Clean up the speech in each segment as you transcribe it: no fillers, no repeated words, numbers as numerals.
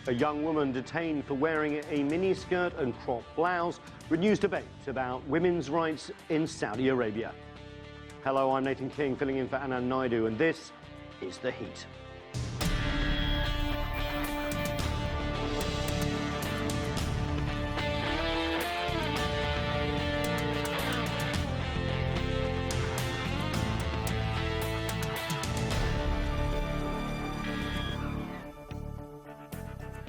A young woman detained for wearing a miniskirt and crop blouse renews debate about women's rights in Saudi Arabia. Hello, I'm Nathan King, filling in for Anand Naidu, and this is The Heat.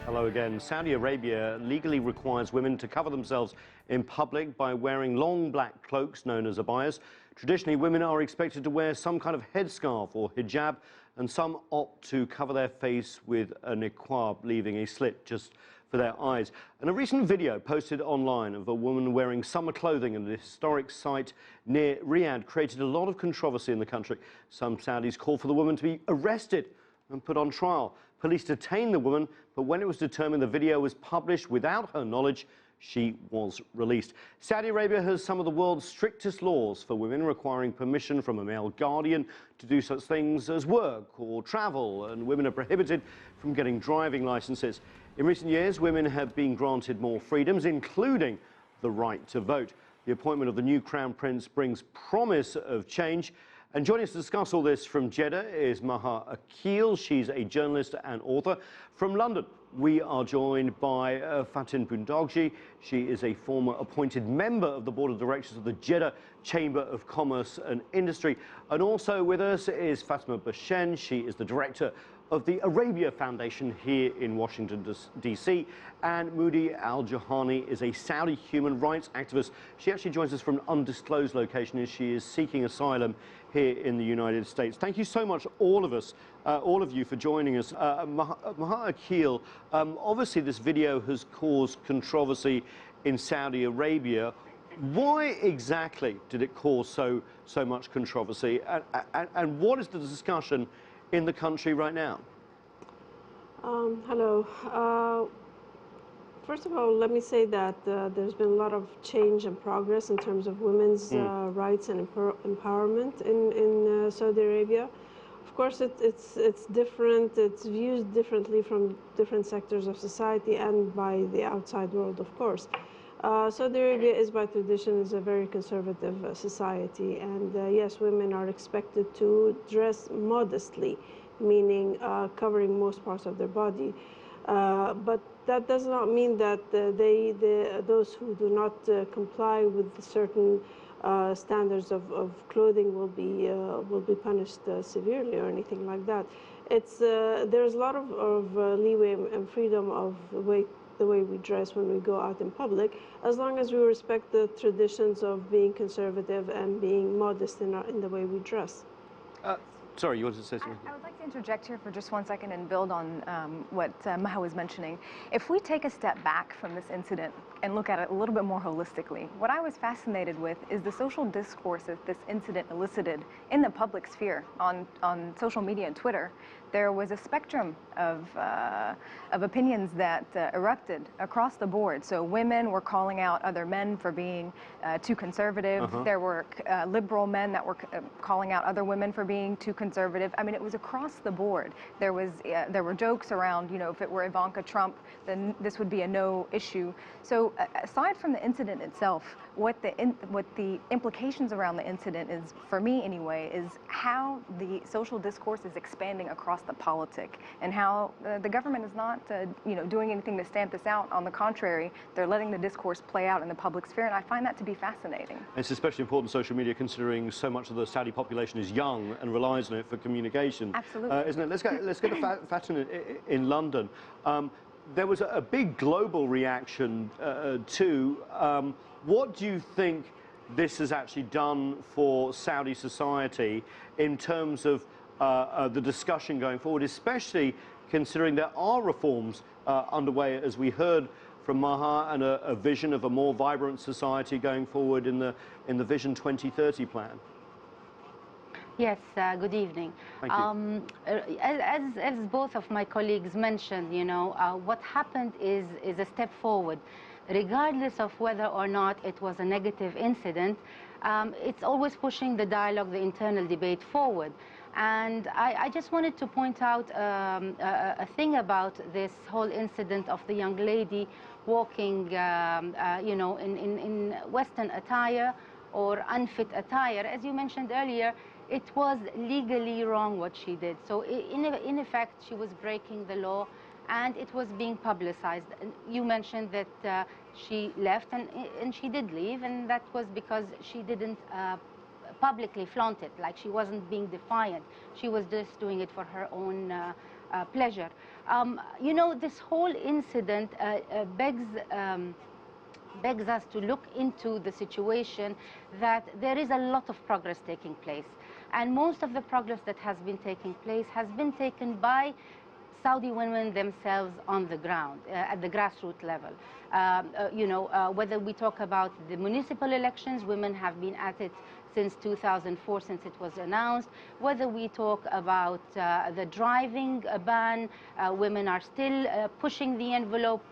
Hello again. Saudi Arabia legally requires women to cover themselves in public by wearing long black cloaks known as abayas. Traditionally, women are expected to wear some kind of headscarf or hijab, and some opt to cover their face with a niqab, leaving a slit just for their eyes. And a recent video posted online of a woman wearing summer clothing at a historic site near Riyadh created a lot of controversy in the country. Some Saudis call for the woman to be arrested and put on trial. Police detained the woman, but when it was determined the video was published without her knowledge, she was released. Saudi Arabia has some of the world's strictest laws for women, requiring permission from a male guardian to do such things as work or travel, and women are prohibited from getting driving licenses. In recent years, women have been granted more freedoms, including the right to vote. The appointment of the new Crown Prince brings promise of change. And joining us to discuss all this from Jeddah is Maha Akeel. She's a journalist and author. From London, we are joined by Fatin Bundagji. She is a former appointed member of the board of directors of the Jeddah Chamber of Commerce and Industry. And also with us is Fatimah Baeshen. She is the director of the Arabia Foundation here in Washington, D.C. And Moudi Aljohani is a Saudi human rights activist. She actually joins us from an undisclosed location as she is seeking asylum here in the United States. Thank you so much, all of you, for joining us. Maha Akeel, obviously this video has caused controversy in Saudi Arabia. Why exactly did it cause so much controversy? And what is the discussion in the country right now? Hello. First of all, let me say that there's been a lot of change and progress in terms of women's rights and empowerment in Saudi Arabia. Of course, it's different. It's viewed differently from different sectors of society and by the outside world, of course. Saudi Arabia is, by tradition, is a very conservative society, and yes, women are expected to dress modestly, meaning covering most parts of their body. But that does not mean that those who do not comply with certain standards of clothing will be punished severely or anything like that. There's a lot of leeway and freedom of the way we dress when we go out in public, as long as we respect the traditions of being conservative and being modest in the way we dress. Sorry, you wanted to say something? I would like to interject here for just 1 second and build on what Maha was mentioning. If we take a step back from this incident and look at it a little bit more holistically, what I was fascinated with is the social discourse that this incident elicited in the public sphere on social media and Twitter. There was a spectrum of opinions that erupted across the board. So women were calling out other men for being too conservative. There were liberal men that were calling out other women for being too conservative. I mean, it was across the board. There were jokes around, you know, if it were Ivanka Trump, then this would be a no issue. So aside from the incident itself, what the implications around the incident is, for me anyway, is how the social discourse is expanding across the politic, and how the government is not doing anything to stamp this out. On the contrary, they're letting the discourse play out in the public sphere, and I find that to be fascinating. It's especially important, social media, considering so much of the Saudi population is young and relies on it for communication. Absolutely. Isn't it? Let's go to Fatin in London. There was a big global reaction too. What do you think this has actually done for Saudi society in terms of the discussion going forward, especially considering there are reforms underway, as we heard from Maha, and a vision of a more vibrant society going forward in the Vision 2030 plan? Yes, good evening. Thank you. As both of my colleagues mentioned, what happened is a step forward. regardless of whether or not it was a negative incident, it's always pushing the dialogue, the internal debate forward. And I just wanted to point out a thing about this whole incident of the young lady walking, you know, in Western attire or unfit attire. As you mentioned earlier, it was legally wrong what she did. So in effect, she was breaking the law, and it was being publicized. You mentioned that she left, and she did leave, and that was because she didn't publicly flaunt it, like she wasn't being defiant. She was just doing it for her own pleasure. You know, this whole incident begs us to look into the situation that there is a lot of progress taking place. And most of the progress that has been taking place has been taken by Saudi women themselves on the ground, at the grassroots level. You know, whether we talk about the municipal elections, women have been at it since 2004, since it was announced. Whether we talk about the driving ban, women are still pushing the envelope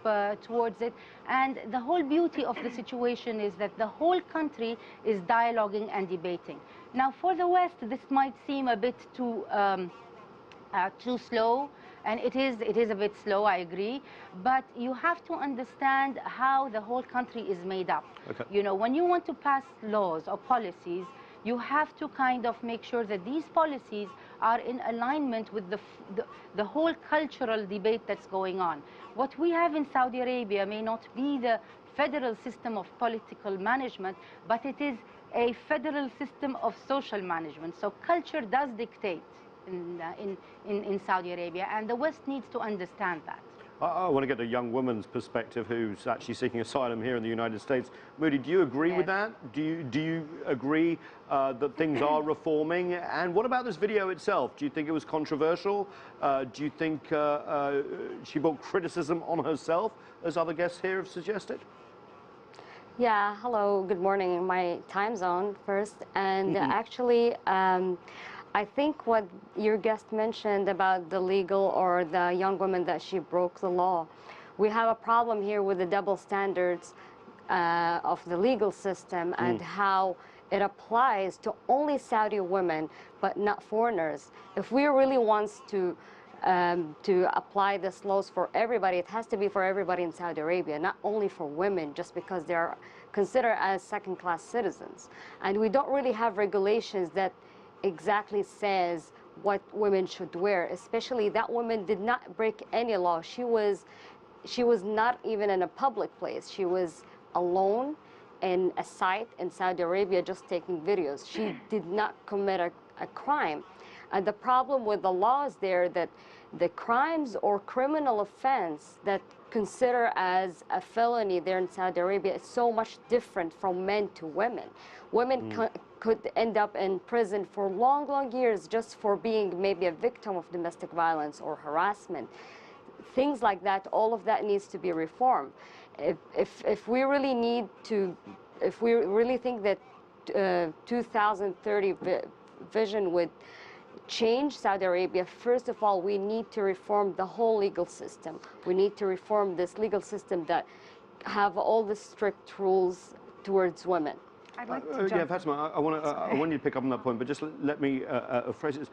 towards it. And the whole beauty of the situation is that the whole country is dialoguing and debating. Now, for the West, this might seem a bit too slow, and it is a bit slow, I agree, but you have to understand how the whole country is made up. Okay. You know, when you want to pass laws or policies, you have to kind of make sure that these policies are in alignment with the whole cultural debate that's going on. What we have in Saudi Arabia may not be the federal system of political management, but it is a federal system of social management. So culture does dictate in Saudi Arabia, and the West needs to understand that. I want to get a young woman's perspective who's actually seeking asylum here in the United States. Moudi, do you agree with that? Do you agree that things are reforming? And what about this video itself? Do you think it was controversial? Do you think she brought criticism on herself, as other guests here have suggested? Yeah, hello, good morning in my time zone first. And actually, I think what your guest mentioned about the legal or the young woman that she broke the law, we have a problem here with the double standards of the legal system and how it applies to only Saudi women, but not foreigners. If we really want to apply these laws for everybody, it has to be for everybody in Saudi Arabia, not only for women, just because they are considered as second-class citizens. And we don't really have regulations that exactly says what women should wear, especially that woman did not break any law. She was not even in a public place. She was alone in a site in Saudi Arabia just taking videos. She did not commit a crime. And the problem with the laws there, that the crimes or criminal offense that consider as a felony there in Saudi Arabia is so much different from men to women. Women could end up in prison for long, long years just for being maybe a victim of domestic violence or harassment. Things like that, all of that needs to be reformed. If we really need to, if we really think that 2030 vision would change Saudi Arabia, first of all, we need to reform the whole legal system. We need to reform this legal system that have all the strict rules towards women. I'd like to jump. Yeah, Fatimah, I want you to pick up on that point, but just let me phrase it.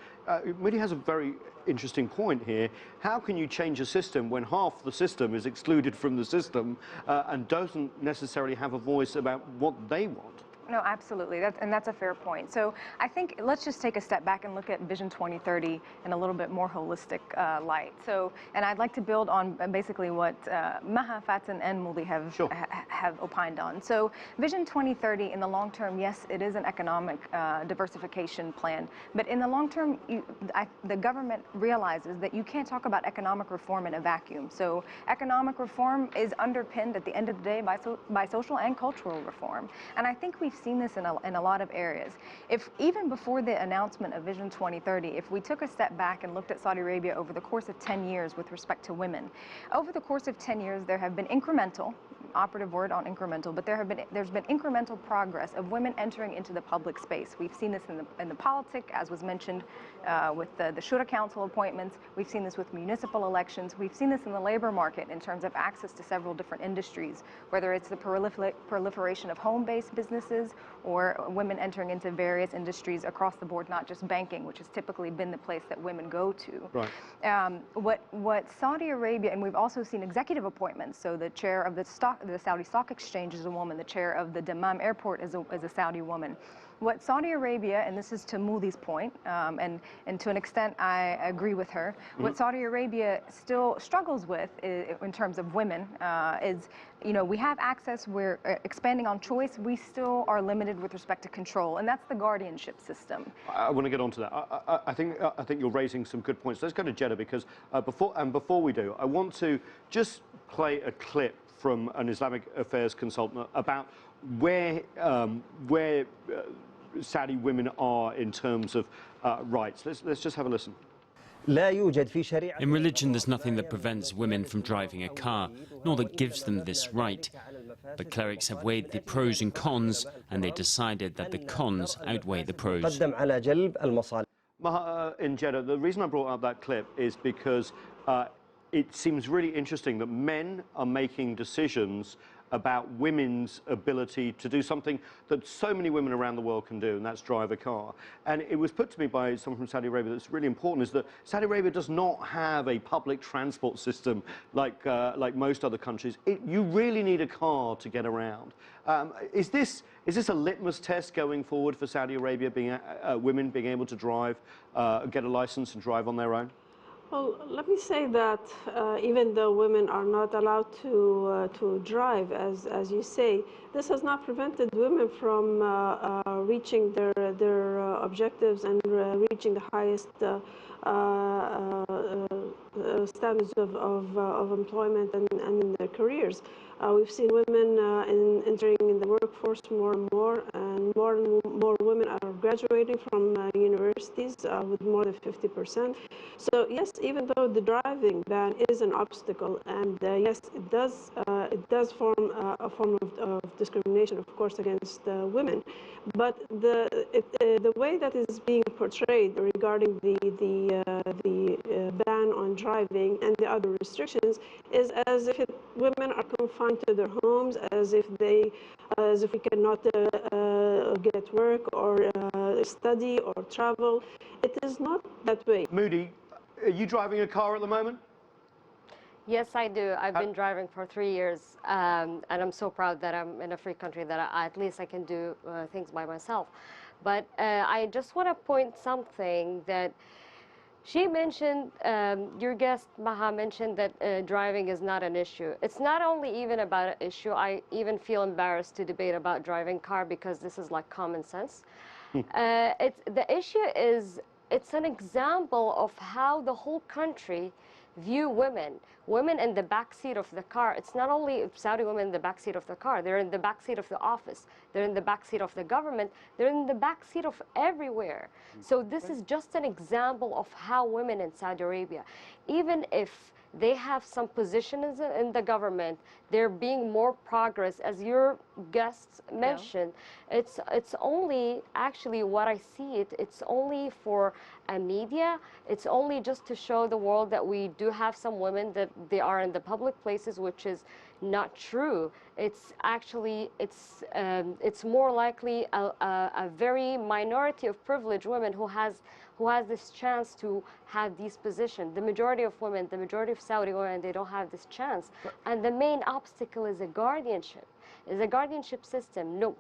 Moudi has a very interesting point here. How can you change a system when half the system is excluded from the system and doesn't necessarily have a voice about what they want? No, absolutely, and that's a fair point. So I think let's just take a step back and look at Vision 2030 in a little bit more holistic light. So, and I'd like to build on basically what Maha, Fatin, and Moudi have opined on. So Vision 2030 in the long term, yes, it is an economic diversification plan, but in the long term, the government realizes that you can't talk about economic reform in a vacuum. So economic reform is underpinned at the end of the day by social and cultural reform. And I think we've seen this in a lot of areas. If even before the announcement of Vision 2030, if we took a step back and looked at Saudi Arabia over the course of 10 years with respect to women, over the course of 10 years there have been incremental, operative word on incremental, but there's been incremental progress of women entering into the public space. We've seen this in the politic, as was mentioned with the Shura Council appointments. We've seen this with municipal elections. We've seen this in the labor market in terms of access to several different industries, whether it's the proliferation of home-based businesses or women entering into various industries across the board, not just banking, which has typically been the place that women go to. Right. What Saudi Arabia, and we've also seen executive appointments, so the chair of the Saudi Stock Exchange is a woman, the chair of the Dammam Airport is a Saudi woman. What Saudi Arabia, and this is to Moudi's point, and to an extent I agree with her, what Saudi Arabia still struggles with in terms of women is, you know, we have access, we're expanding on choice, we still are limited with respect to control, and that's the guardianship system. I want to get onto that. I think you're raising some good points. Let's go to Jeddah, because before we do, I want to just play a clip from an Islamic affairs consultant about where Saudi women are in terms of rights. Let's just have a listen. In religion, there's nothing that prevents women from driving a car, nor that gives them this right. But clerics have weighed the pros and cons, and they decided that the cons outweigh the pros. Maha, in Jeddah, the reason I brought up that clip is because it seems really interesting that men are making decisions about women's ability to do something that so many women around the world can do, and that's drive a car. And it was put to me by someone from Saudi Arabia that's really important, is that Saudi Arabia does not have a public transport system like most other countries. You really need a car to get around. Is this a litmus test going forward for Saudi Arabia, women being able to drive, get a license and drive on their own? Well, let me say that even though women are not allowed to drive, as you say, this has not prevented women from reaching their objectives and reaching the highest standards of employment and in their careers. We've seen women entering in the workforce more and more women are graduating from universities with more than 50%. So yes, even though the driving ban is an obstacle, and yes, it does form a form of discrimination, of course, against women, but the way that is being portrayed regarding the ban on driving and the other restrictions is as if women are confined to their homes, as if we cannot get work or study or travel. It is not that way. Moudi, are you driving a car at the moment? Yes, I do. I've been driving for 3 years, and I'm so proud that I'm in a free country that at least I can do things by myself. But I just want to point something that she mentioned, your guest Maha mentioned that driving is not an issue. It's not only even about an issue. I even feel embarrassed to debate about driving car because this is like common sense. The issue is, it's an example of how the whole country view women in the back seat of the car. It's not only Saudi women in the back seat of the car, they're in the back seat of the office, they're in the back seat of the government, they're in the back seat of everywhere. So this is just an example of how women in Saudi Arabia, even if they have some positions in the government, they're being more progress, as your guests mentioned. Yeah. It's only, actually what I see it's only for a media. It's only just to show the world that we do have some women, that they are in the public places, which is not true. It's actually, it's more likely a very minority of privileged women who has this chance to have these positions. The majority of women, the majority of Saudi women, they don't have this chance. And the main obstacle is a guardianship. Is a guardianship system. No,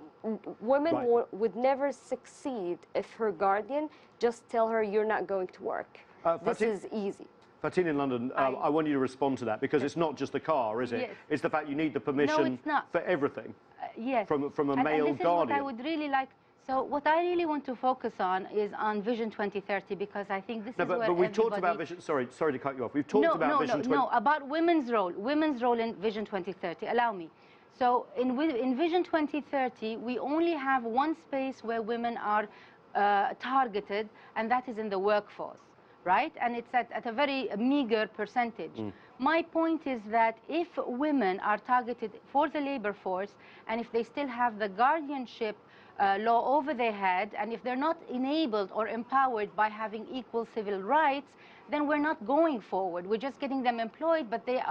women would never succeed if her guardian just tell her you're not going to work. This is easy. Fatin in London, I want you to respond to that, because it's not just the car, is it? Yes. It's the fact you need the permission for everything. Yes. From a male and this guardian. Is what I would really like. So what I really want to focus on is on Vision 2030, because I think this is where but we've talked about Vision. Sorry to cut you off. We've talked about Vision 2030. No, about women's role in Vision 2030. Allow me. So in Vision 2030, we only have one space where women are targeted, and that is in the workforce. right? And it's at a very meager percentage. My point is that if women are targeted for the labor force, and if they still have the guardianship law over their head, and if they're not enabled or empowered by having equal civil rights, then we're not going forward. We're just getting them employed, but they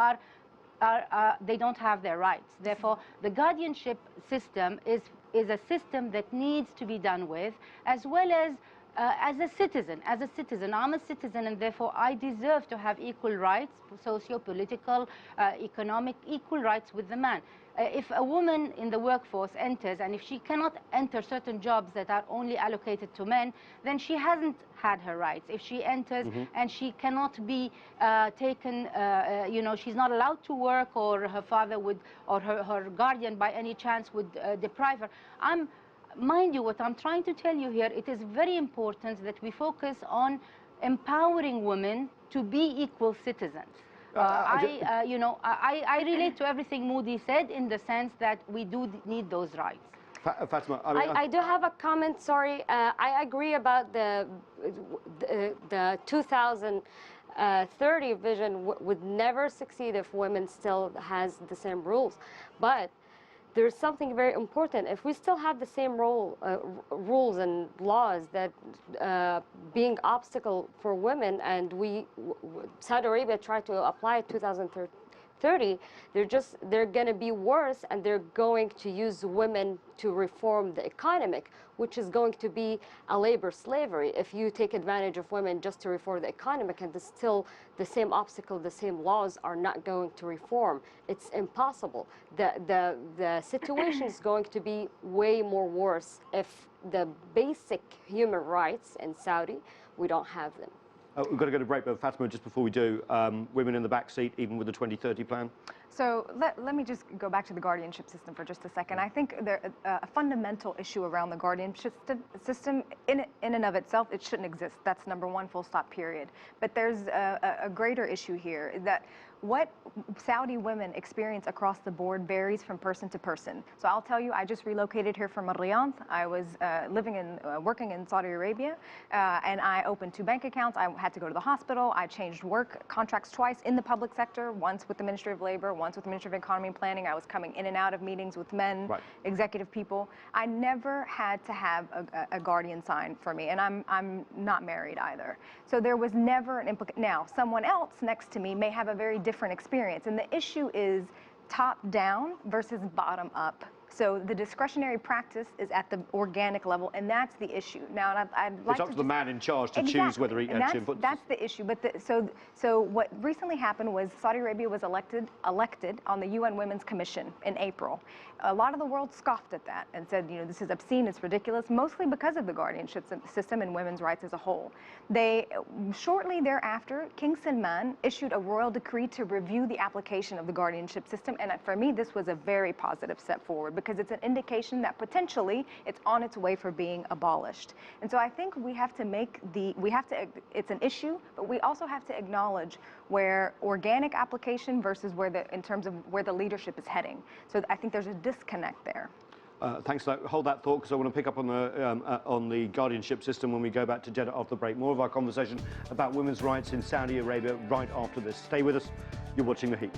don't have their rights. Therefore, the guardianship system is a system that needs to be done with, as well as a citizen. I'm a citizen, and therefore I deserve to have equal rights, socio-political, economic, equal rights with the man. If a woman in the workforce enters, and if she cannot enter certain jobs that are only allocated to men, then she hasn't had her rights. If she enters and she cannot be taken, she's not allowed to work, or her father would, or her guardian by any chance would deprive her. Mind you, what I'm trying to tell you here, it is very important that we focus on empowering women to be equal citizens. I relate to everything Moudi said, in the sense that we do need those rights. Fatimah, I do have a comment, sorry. I agree about the 2030 vision would never succeed if women still has the same rules. But there's something very important. If we still have the same rules and laws that being obstacle for women, and Saudi Arabia tried to apply it 2030, they're going to be worse, and they're going to use women to reform the economic, which is going to be a labor slavery. If you take advantage of women just to reform the economic, and still the same obstacle, the same laws are not going to reform, it's impossible. The situation is going to be way more worse if the basic human rights in Saudi, we don't have them. We've got to go to break, but Fatimah, just before we do, women in the back seat, even with the 2030 plan? So let me just go back to the guardianship system for just a second. I think a fundamental issue around the guardianship system, in and of itself, it shouldn't exist. That's number one, full stop, period. But there's a greater issue here, that what Saudi women experience across the board varies from person to person. So I'll tell you, I just relocated here from Riyadh. I was working in Saudi Arabia, and I opened 2 bank accounts. I had to go to the hospital. I changed work contracts twice in the public sector, once with the Ministry of Labor, once with the Ministry of Economy and Planning. I was coming in and out of meetings with men, executive people. I never had to have a guardian sign for me, and I'm not married either. So there was never an implication. Now, someone else next to me may have a very different experience, and the issue is top down versus bottom up. So the discretionary practice is at the organic level, and that's the issue. Now, I'd like it's up to the man in charge to choose whether he actually puts. That's the issue. But so what recently happened was Saudi Arabia was elected on the UN Women's Commission in April. A lot of the world scoffed at that and said, this is obscene, it's ridiculous, mostly because of the guardianship system and women's rights as a whole. Shortly thereafter, King Salman issued a royal decree to review the application of the guardianship system, and for me, this was a very positive step forward, because it's an indication that potentially it's on its way for being abolished. And so I think we have to it's an issue, but we also have to acknowledge where organic application versus in terms of where the leadership is heading. So I think there's a disconnect there. Thanks for that. Hold that thought, because I want to pick up on the guardianship system when we go back to Jeddah after the break. More of our conversation about women's rights in Saudi Arabia right after this. Stay with us. You're watching The Heat.